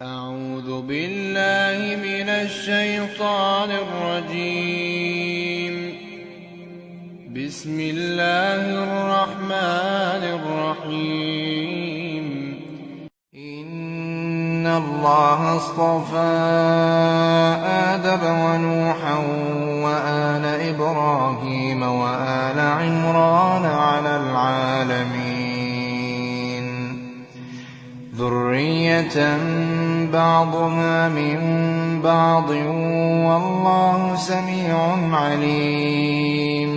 أعوذ بالله من الشيطان الرجيم. بسم الله الرحمن الرحيم. إن الله اصطفى آدم ونوحا وآل إبراهيم وآل عمران على العالمين ذرية بعضها من بعض والله سميع عليم.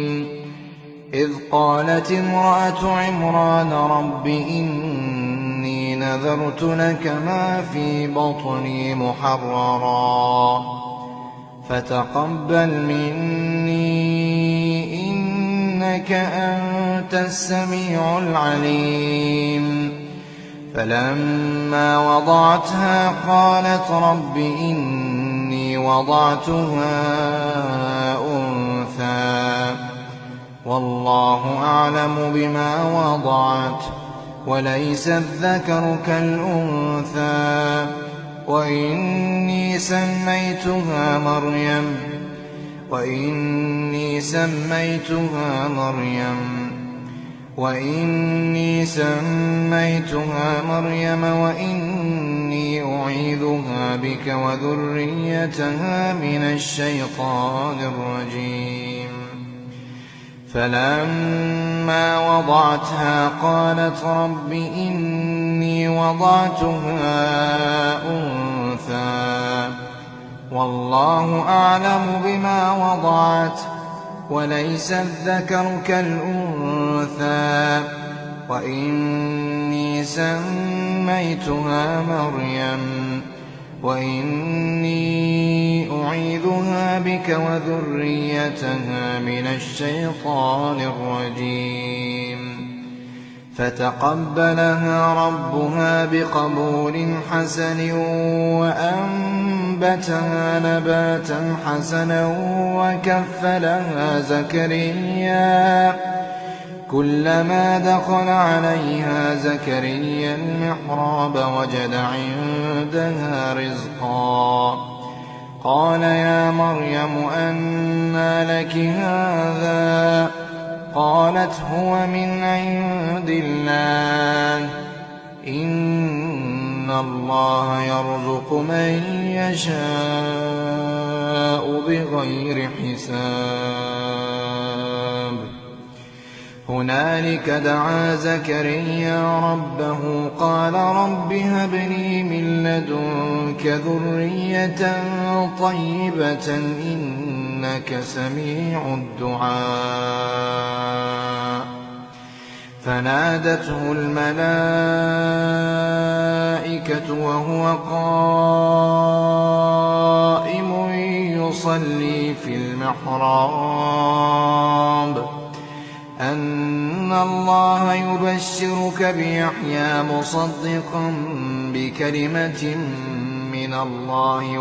إذ قالت امرأة عمران رب إني نذرت لك ما في بطني محررا فتقبل مني إنك أنت السميع العليم. فلما وضعتها قالت رب إني وضعتها أنثى والله أعلم بما وضعت وليس الذكر كالأنثى وإني سميتها مريم وإني أعيذها بك وذريتها من الشيطان الرجيم. فلما وضعتها قالت رب إني وضعتها أنثى والله أعلم بما وضعت وليس الذكر كالأنثى وإني أعيذها بك وذريتها من الشيطان الرجيم. فتقبلها ربها بقبول حسن وأنبتها نباتا حسنا وكفلها زكريا. كلما دخل عليها زكريا المحراب وجد عندها رزقا قال يا مريم أنى لك هذا قالت هو من عند الله إن الله يرزق من يشاء بغير حساب. هنالك دعا زكريا ربه قال رب هب لي من لدنك ذرية طيبة إنك سميع الدعاء. فنادته الملائكة وهو قائم يصلي في المحراب أن الله يبشرك بيحيى مصدقا بكلمة من الله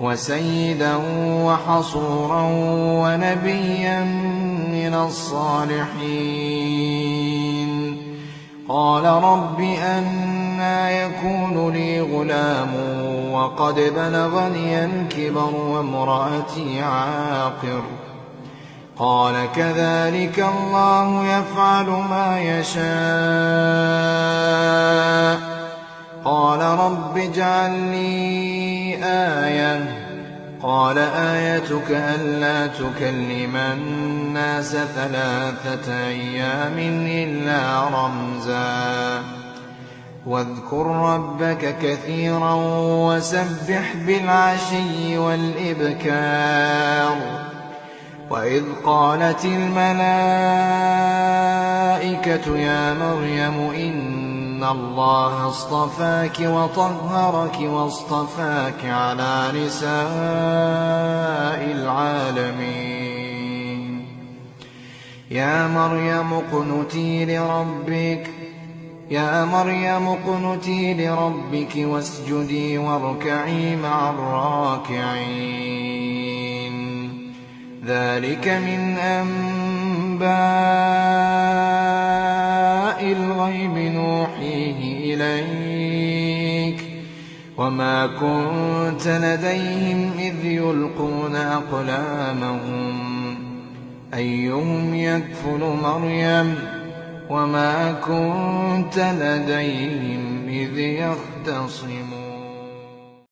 وسيدا وحصورا ونبيا من الصالحين. قال رب أنى يكون لي غلام وقد بلغني الكبر وامرأتي عاقر قال كذلك الله يفعل ما يشاء. قال رب اجعل لي آية قال آيتك ألا تكلم الناس 3 أيام إلا رمزا واذكر ربك كثيرا وسبح بالعشي والإبكار. وإذ قالت الملائكة يا مريم إن الله اصطفاك وطهرك واصطفاك على نساء العالمين. يا مريم اقنتي لربك واسجدي واركعي مع الراكعين. ذلك من أنباء الغيب نوحيه إليك وما كنت لديهم إذ يلقون أقلامهم أيهم يكفل مريم وما كنت لديهم إذ يختصمون